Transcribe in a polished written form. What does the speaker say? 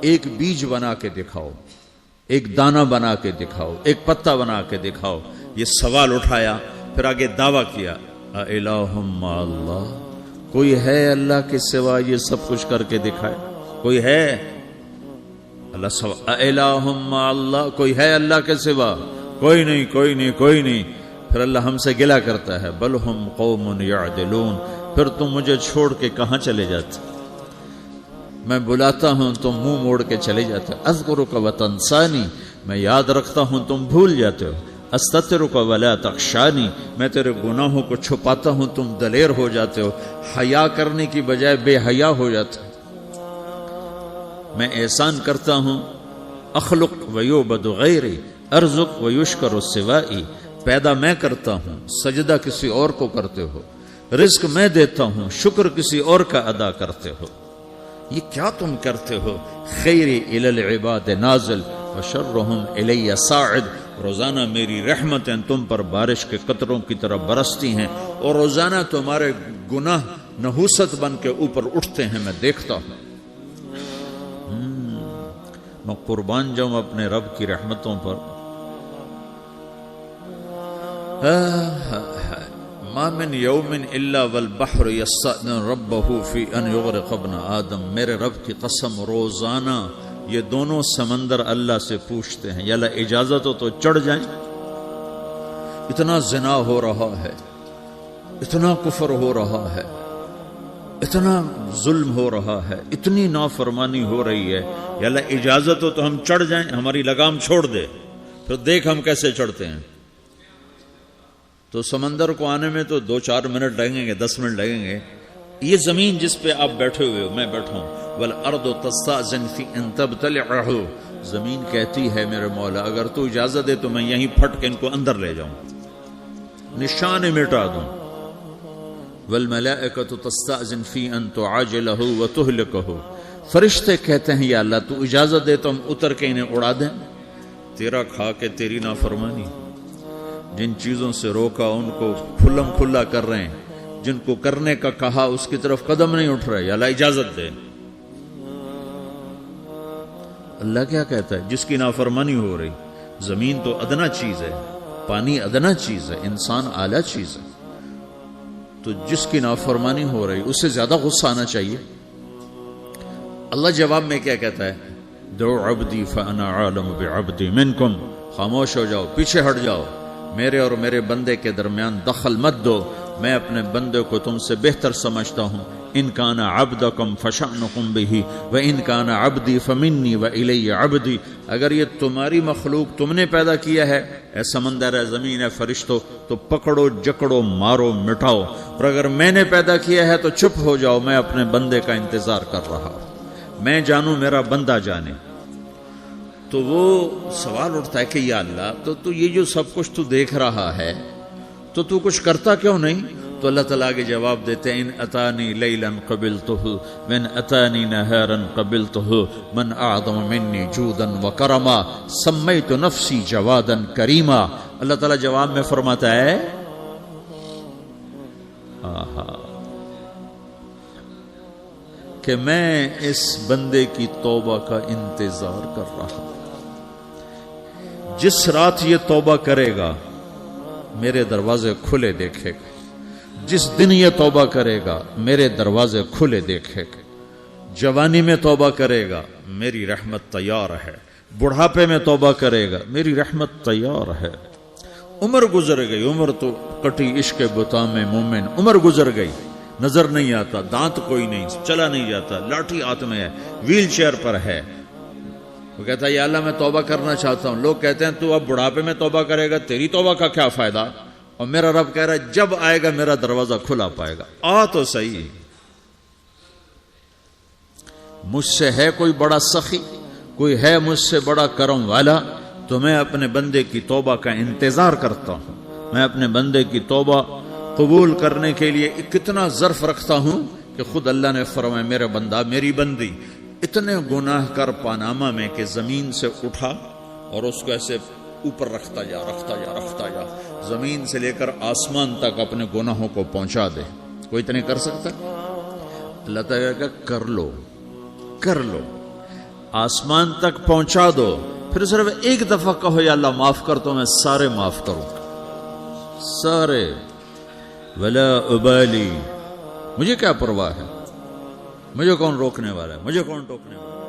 ایک بیج بنا کے دکھاؤ، ایک دانہ بنا کے دکھاؤ، ایک پتا بنا کے دکھاؤ. یہ سوال اٹھایا، پھر آگے دعویٰ کیا اِلَٰهٌ مَّعَ اللَّهِ، کوئی ہے اللہ کے سوا یہ سب کچھ کر کے دکھائے؟ کوئی ہے؟ اللہ سوا اِلَٰهٌ مَّعَ اللَّهِ، کوئی ہے اللہ کے سوا؟ کوئی نہیں، کوئی نہیں، کوئی نہیں. پھر اللہ ہم سے گلہ کرتا ہے بل ہم قوم یعدلون، پھر تم مجھے چھوڑ کے کہاں چلے جاتے؟ میں بلاتا ہوں تم منہ موڑ کے چلے جاتے ہو. اذکرک وتنسانی، میں یاد رکھتا ہوں تم بھول جاتے ہو. استترک ولا تخشانی، میں تیرے گناہوں کو چھپاتا ہوں تم دلیر ہو جاتے ہو. حیا کرنے کی بجائے بے حیا ہو جاتے ہو. میں احسان کرتا ہوں، اخلق ویعبد غیری ارزق ویشکر سوائی، پیدا میں کرتا ہوں، سجدہ کسی اور کو کرتے ہو. رزق میں دیتا ہوں، شکر کسی اور کا ادا کرتے ہو. یہ کیا تم کرتے ہو؟ خیری الی العباد نازل وشرہم الی صاعد، روزانہ میری رحمتیں تم پر بارش کے قطروں کی طرح برستی ہیں، اور روزانہ تمہارے گناہ نحوست بن کے اوپر اٹھتے ہیں، میں دیکھتا ہوں. میں قربان جاؤں اپنے رب کی رحمتوں پر. ما من یوم الا والبحر یستأذن ربہ فی ان یغرق ابن آدم، میرے رب کی قسم روزانہ یہ دونوں سمندر اللہ سے پوچھتے ہیں یا اللہ اجازت ہو تو چڑھ جائیں. اتنا زنا ہو رہا ہے، اتنا کفر ہو رہا ہے، اتنا ظلم ہو رہا ہے، اتنی نافرمانی ہو رہی ہے، یا اللہ اجازت ہو تو ہم چڑھ جائیں، ہماری لگام چھوڑ دے، پھر دیکھ ہم کیسے چڑھتے ہیں. تو سمندر کو آنے میں تو 2-4 منٹ لگیں گے، 10 منٹ لگیں گے. یہ زمین جس پہ آپ بیٹھے ہوئے ہو، میں بیٹھا ہوں، والارض تستأذن فی ان تبتلعہ، زمین کہتی ہے میرے مولا اگر تو اجازت دے تو میں یہیں پھٹ کے ان کو اندر لے جاؤں، نشان مٹا دوں. والملائکۃ تستأذن فی ان تعاجلہ وتہلکہ، فرشتے کہتے ہیں یا اللہ تو اجازت دے تو ہم اتر کے انہیں اڑا دیں. تیرا کھا کے تیری نافرمانی، جن چیزوں سے روکا ان کو کھلم کھلا کر رہے ہیں، جن کو کرنے کا کہا اس کی طرف قدم نہیں اٹھ رہے، یا اللہ اجازت دے. اللہ کیا کہتا ہے؟ جس کی نافرمانی ہو رہی، زمین تو ادنا چیز ہے، پانی ادنا چیز ہے، انسان اعلیٰ چیز ہے، تو جس کی نافرمانی ہو رہی اس سے زیادہ غصہ آنا چاہیے. اللہ جواب میں کیا کہتا ہے؟ دعو عبدی فانا عالم بعبدی منکم، خاموش ہو جاؤ، پیچھے ہٹ جاؤ، میرے اور میرے بندے کے درمیان دخل مت دو، میں اپنے بندے کو تم سے بہتر سمجھتا ہوں. ان کان عبدکم فشأنکم بہ وان کان عبدی فمنی والی عبدی، اگر یہ تمہاری مخلوق تم نے پیدا کیا ہے، اے سمندر ہے، زمین ہے، فرشتوں، تو پکڑو جکڑو مارو مٹاؤ، اور اگر میں نے پیدا کیا ہے تو چپ ہو جاؤ، میں اپنے بندے کا انتظار کر رہا ہوں، میں جانوں میرا بندہ جانے. تو وہ سوال اٹھتا ہے کہ یا اللہ تو یہ جو سب کچھ تو دیکھ رہا ہے تو کچھ کرتا کیوں نہیں؟ تو اللہ تعالیٰ کے جواب دیتے ہیں ان اتانی لیلا قبلتہ من اتانی نہارا قبلتہ من اعظم منی جودا وکرما سمیت نفسی جوادا کریما. اللہ تعالیٰ جواب میں فرماتا ہے کہ میں اس بندے کی توبہ کا انتظار کر رہا ہوں. جس رات یہ توبہ کرے گا میرے دروازے کھلے دیکھے گا، جس دن یہ توبہ کرے گا میرے دروازے کھلے دیکھے گا. جوانی میں توبہ کرے گا میری رحمت تیار ہے، بڑھاپے میں توبہ کرے گا میری رحمت تیار ہے. عمر گزر گئی، عمر تو کٹی عشق بتا میں مومن، عمر گزر گئی، نظر نہیں آتا، دانت کوئی نہیں، چلا نہیں جاتا، لاٹھی ہاتھ میں ہے، ویل چیئر پر ہے. وہ کہتا ہے یا اللہ میں توبہ کرنا چاہتا ہوں. لوگ کہتے ہیں تو اب بڑھاپے میں توبہ کرے گا، تیری توبہ کا کیا فائدہ؟ اور میرا رب کہہ رہا ہے جب آئے گا میرا دروازہ کھلا پائے گا. آ تو صحیح. مجھ سے ہے کوئی بڑا سخی، کوئی ہے مجھ سے بڑا کرم والا، تو میں اپنے بندے کی توبہ کا انتظار کرتا ہوں. میں اپنے بندے کی توبہ قبول کرنے کے لیے کتنا ظرف رکھتا ہوں کہ خود اللہ نے فرمایا میرا بندہ میری بندی اتنے گناہ کر پاناما میں کہ زمین سے اٹھا اور اس کو ایسے اوپر رکھتا جا، زمین سے لے کر آسمان تک اپنے گناہوں کو پہنچا دے. کوئی اتنے کر سکتا؟ اللہ تعالیٰ کا کر لو. آسمان تک پہنچا دو، پھر صرف ایک دفعہ کہو یا اللہ معاف کر تو میں سارے معاف کروں، سارے، ولا ابالی، مجھے کیا پرواہ ہے، مجھے کون روکنے والا ہے، مجھے کون ٹوکنے والا ہے۔